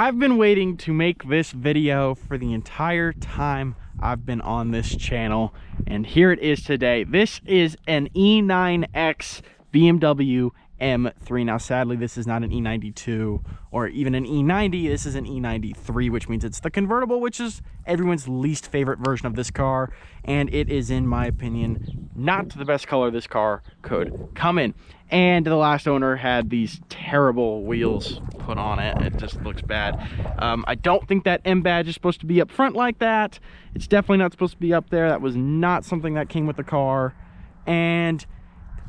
I've been waiting to make this video for the entire time I've been on this channel, and here it is today. This is an E9X BMW M3. Now sadly this is not an E92 or even an E90. This is an E93, which means it's the convertible, which is everyone's least favorite version of this car, and it is, in my opinion, not the best color this car could come in. And the last owner had these terrible wheels put on it. It just looks bad. I don't think that M badge is supposed to be up front like that. It's definitely not supposed to be up there. That was not something that came with the car. And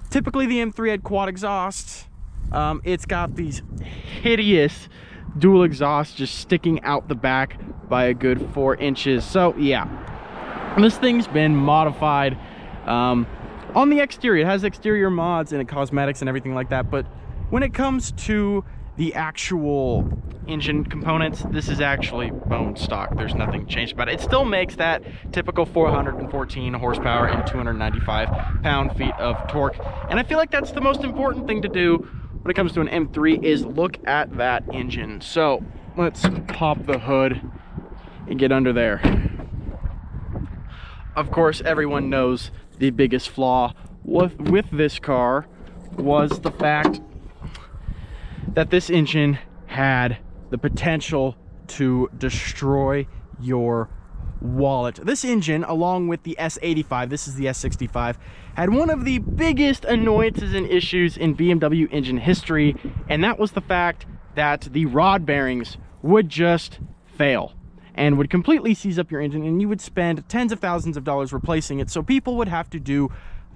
typically the M3 had quad exhausts. It's got these hideous dual exhausts just sticking out the back by a good 4 inches. So yeah, this thing's been modified on the exterior. It has exterior mods and cosmetics and everything like that, but when it comes to the actual engine components, this is actually bone stock. There's nothing changed about it. It still makes that typical 414 horsepower and 295 pound-feet of torque, and I feel like that's the most important thing to do when it comes to an M3 is look at that engine. So let's pop the hood and get under there. Of course, everyone knows the biggest flaw with this car was the fact that this engine had the potential to destroy your wallet. This engine, along with the S85, this is the S65, had one of the biggest annoyances and issues in BMW engine history, and that was the fact that the rod bearings would just fail and would completely seize up your engine, and you would spend tens of thousands of dollars replacing it. So people would have to do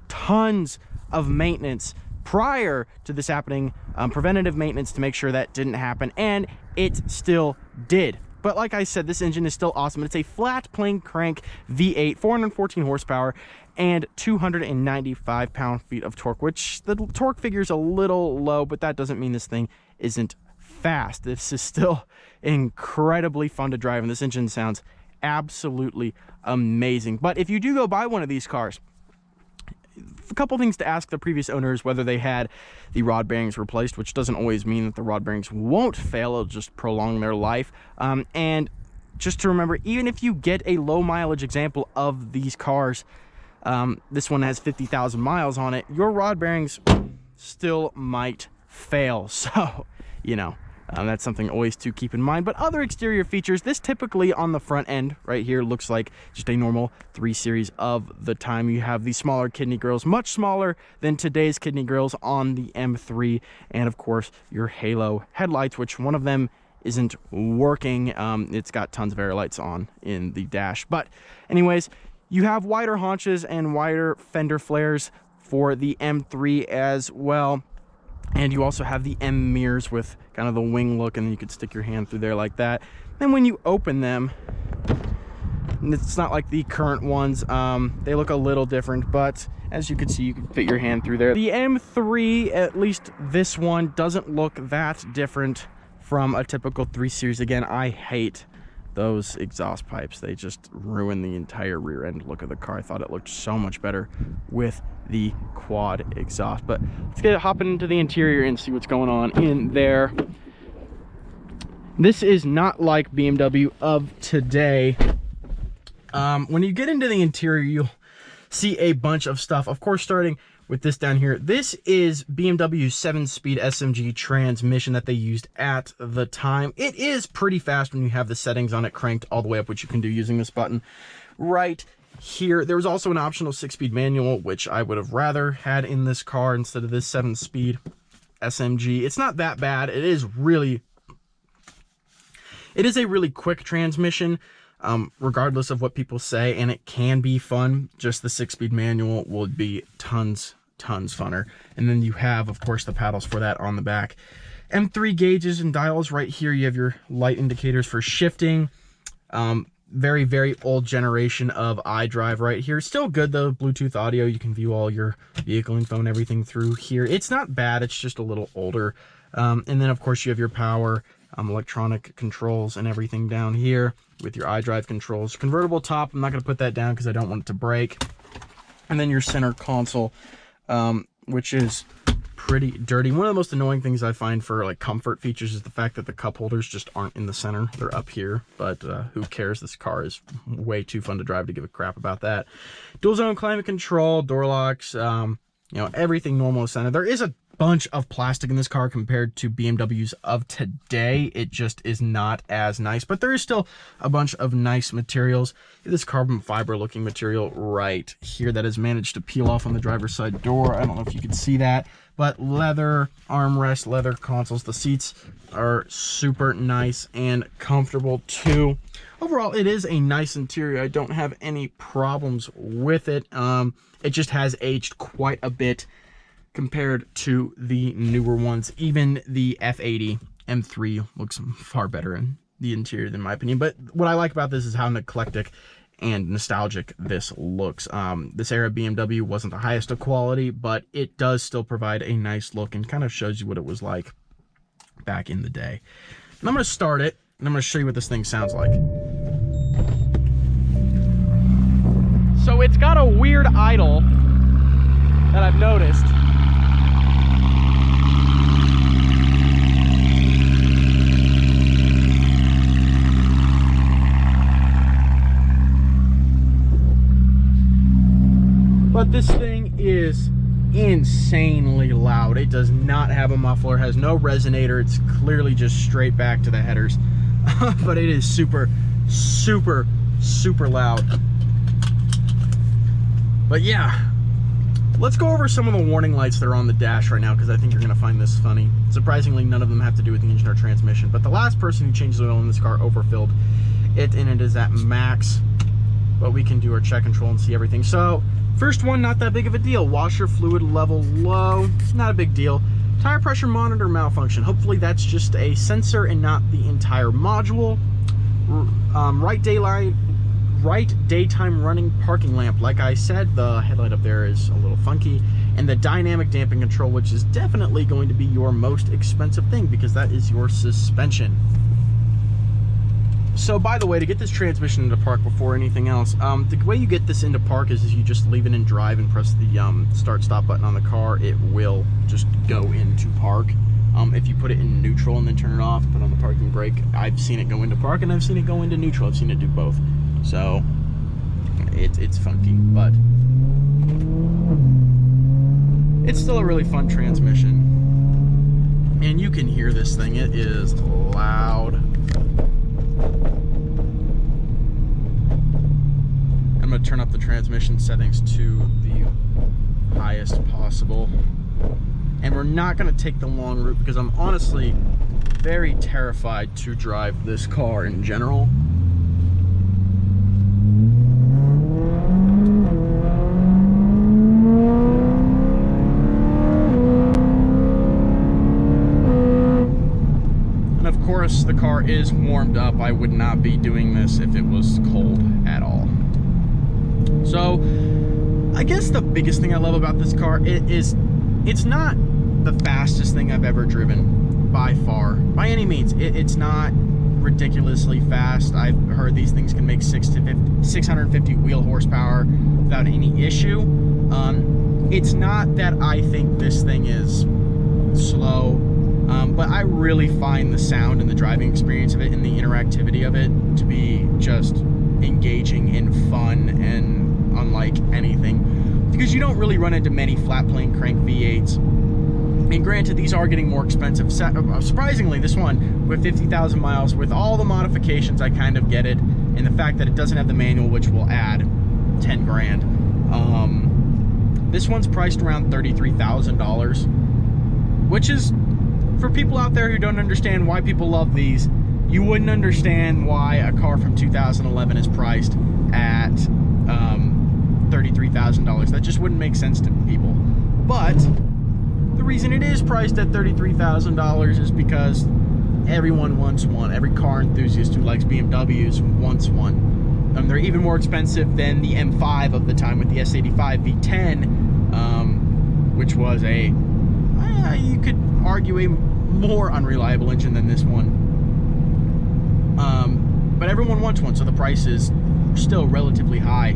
tons of maintenance prior to this happening, preventative maintenance, to make sure that didn't happen, and it still did. But like I said, this engine is still awesome. It's a flat plane crank V8, 414 horsepower, and 295 pound-feet of torque, which the torque figure is a little low, but that doesn't mean this thing isn't fast. This is still incredibly fun to drive, and this engine sounds absolutely amazing. But if you do go buy one of these cars, a couple things to ask the previous owners: whether they had the rod bearings replaced, which doesn't always mean that the rod bearings won't fail, it'll just prolong their life. And just to remember, even if you get a low mileage example of these cars, this one has 50,000 miles on it, your rod bearings still might fail. So, you know, that's something always to keep in mind. But other exterior features, this typically on the front end right here looks like just a normal 3 Series of the time. You have the smaller kidney grills, much smaller than today's kidney grills on the M3, and of course your halo headlights, which one of them isn't working. It's got tons of air lights on in the dash. But anyways, you have wider haunches and wider fender flares for the M3 as well. And you also have the M mirrors with kind of the wing look, and then you could stick your hand through there like that. Then when you open them, it's not like the current ones. They look a little different, but as you can see, you can fit your hand through there. The M3, at least this one, doesn't look that different from a typical 3 Series. Again, I hate those exhaust pipes. They just ruin the entire rear end look of the car. I thought it looked so much better with the quad exhaust. But let's get hopping into the interior and see what's going on in there. This is not like BMW of today. When you get into the interior, you'll see a bunch of stuff. Of course, starting with this down here, this is BMW's 7-speed Smg transmission that they used at the time. It is pretty fast when you have the settings on it cranked all the way up, which you can do using this button right here. There was also an optional 6-speed manual, which I would have rather had in this car instead of this 7-speed Smg. It's not that bad. It is a really quick transmission, regardless of what people say, and it can be fun. Just the 6-speed manual would be tons funner. And then you have, of course, the paddles for that on the back. M3 gauges and dials right here. You have your light indicators for shifting. Very old generation of iDrive right here. Still good though. Bluetooth audio. You can view all your vehicle info and everything through here. It's not bad. It's just a little older. And then of course you have your power, electronic controls and everything down here with your iDrive controls. Convertible top. I'm not going to put that down because I don't want it to break. And then your center console, which is pretty dirty. One of the most annoying things I find for like comfort features is the fact that the cup holders just aren't in the center. They're up here, but who cares? This car is way too fun to drive to give a crap about that. Dual zone climate control, door locks, you know, everything normal in the center. There is a bunch of plastic in this car compared to BMWs of today. It just is not as nice, but there is still a bunch of nice materials. This carbon fiber looking material right here that has managed to peel off on the driver's side door. I don't know if you can see that, but leather armrest, leather consoles. The seats are super nice and comfortable too. Overall, it is a nice interior. I don't have any problems with it. It just has aged quite a bit compared to the newer ones. Even the F80 M3 looks far better in the interior than my opinion. But what I like about this is how eclectic and nostalgic this looks. This era BMW wasn't the highest of quality, but it does still provide a nice look and kind of shows you what it was like back in the day. And I'm going to start it, and I'm going to show you what this thing sounds like. So it's got a weird idle that I've noticed. But this thing is insanely loud. It does not have a muffler, has no resonator. It's clearly just straight back to the headers. But it is super, super, super loud. But yeah, let's go over some of the warning lights that are on the dash right now, because I think you're going to find this funny. Surprisingly, none of them have to do with the engine or transmission. But the last person who changed the oil in this car overfilled it, and it is at max. But we can do our check control and see everything. So first one, not that big of a deal. Washer fluid level low, not a big deal. Tire pressure monitor malfunction. Hopefully that's just a sensor and not the entire module. Right daytime running parking lamp. Like I said, the headlight up there is a little funky. And the dynamic damping control, which is definitely going to be your most expensive thing because that is your suspension. So by the way, to get this transmission into park before anything else, the way you get this into park is you just leave it in drive and press the start stop button on the car. It will just go into park. If you put it in neutral and then turn it off, put on the parking brake, I've seen it go into park and I've seen it go into neutral. I've seen it do both. So it's funky, but it's still a really fun transmission. And you can hear this thing. It is loud. I'm going to turn up the transmission settings to the highest possible. And we're not going to take the long route because I'm honestly very terrified to drive this car in general. And of course, the car is warmed up. I would not be doing this if it was cold at all. So, I guess the biggest thing I love about this car is it's not the fastest thing I've ever driven by far, by any means. It's not ridiculously fast. I've heard these things can make 650 wheel horsepower without any issue. It's not that I think this thing is slow, but I really find the sound and the driving experience of it and the interactivity of it to be just engaging and fun and unlike anything, because you don't really run into many flat plane crank V8s. And granted, these are getting more expensive. Surprisingly, this one with 50,000 miles, with all the modifications, I kind of get it. And the fact that it doesn't have the manual, which will add 10 grand. This one's priced around $33,000, which is, for people out there who don't understand why people love these, you wouldn't understand why a car from 2011 is priced at $33,000. That just wouldn't make sense to people. But the reason it is priced at $33,000 is because everyone wants one. Every car enthusiast who likes BMWs wants one. They're even more expensive than the M5 of the time with the S85 V10, which was a, you could argue, a more unreliable engine than this one. But everyone wants one, so the price is still relatively high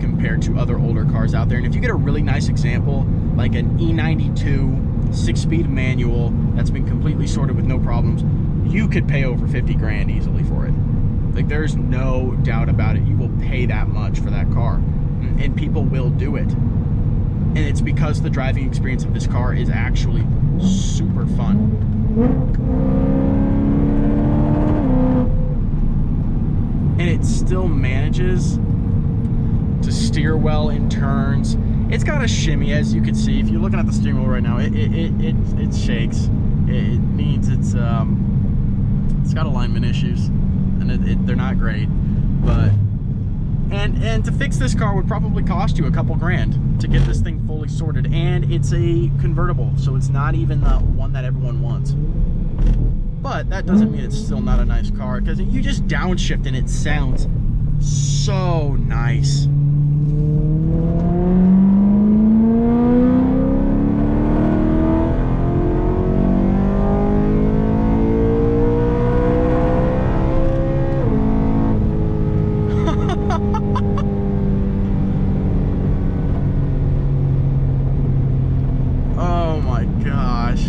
compared to other older cars out there. And if you get a really nice example, like an E92 6-speed manual that's been completely sorted with no problems, you could pay over 50 grand easily for it. Like, there's no doubt about it. You will pay that much for that car, and people will do it. And it's because the driving experience of this car is actually super fun. And it still manages to steer well in turns. It's got a shimmy, as you can see. If you're looking at the steering wheel right now, it shakes. It means it's got alignment issues, and they're not great. But and to fix this car would probably cost you a couple grand to get this thing fully sorted. And it's a convertible, so it's not even the one that everyone wants. But that doesn't mean it's still not a nice car, because you just downshift and it sounds so nice. Oh my gosh.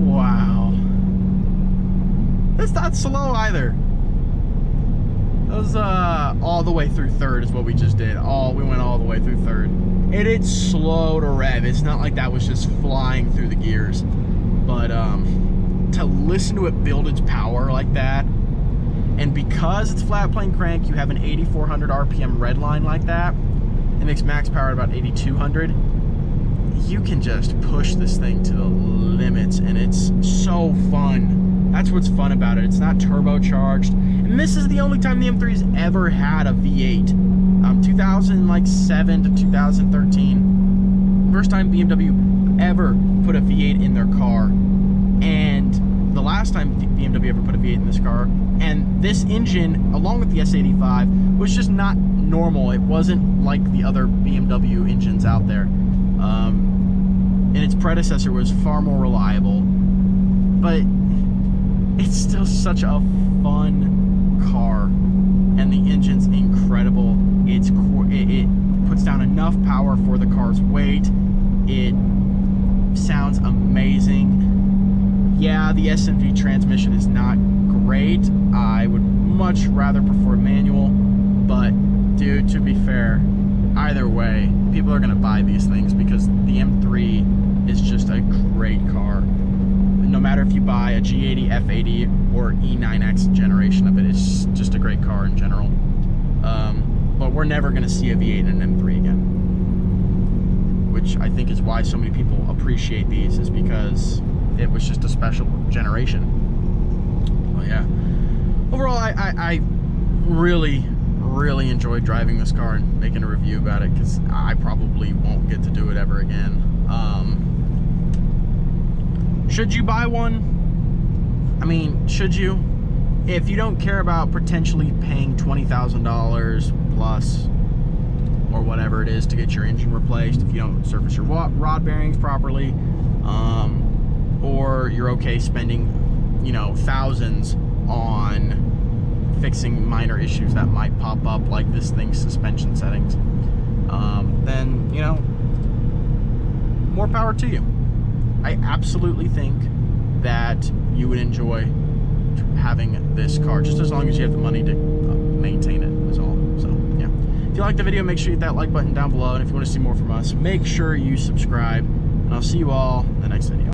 Wow. That's not slow either. That was all the way through third is what we just did. We went all the way through third. And it's slow to rev. It's not like that was just flying through the gears. But to listen to it build its power like that, and because it's flat plane crank, you have an 8,400 RPM red line like that. It makes max power at about 8,200. You can just push this thing to the limits, and it's so fun. That's what's fun about it. It's not turbocharged, and this is the only time the M3's ever had a V8. 2007 to 2013, first time BMW ever put a V8 in their car, and the last time BMW ever put a V8 in this car. And this engine, along with the S85, was just not normal. It wasn't like the other BMW engines out there. And its predecessor was far more reliable, but it's still such a fun car, and the engine's incredible. It puts down enough power for the car's weight. It sounds amazing. Yeah, the Smg transmission is not great. I would much rather prefer manual, but dude, to be fair, either way, people are gonna buy these things because the M3 is just a great car. No matter if you buy a G80, F80, or E9X generation of it, it's just a great car in general. But we're never gonna see a V8 and an M3 again, which I think is why so many people appreciate these, is because it was just a special generation. Well, yeah. Overall, I really enjoyed driving this car and making a review about it, because I probably won't get to do it ever again. Should you buy one? I mean, should you? If you don't care about potentially paying $20,000 plus or whatever it is to get your engine replaced, if you don't service your rod bearings properly, or you're okay spending, you know, thousands on fixing minor issues that might pop up, like this thing's suspension settings, then, you know, more power to you. I absolutely think that you would enjoy having this car, just as long as you have the money to maintain it, is all. So yeah, if you like the video, make sure you hit that like button down below, and if you want to see more from us, make sure you subscribe, and I'll see you all in the next video.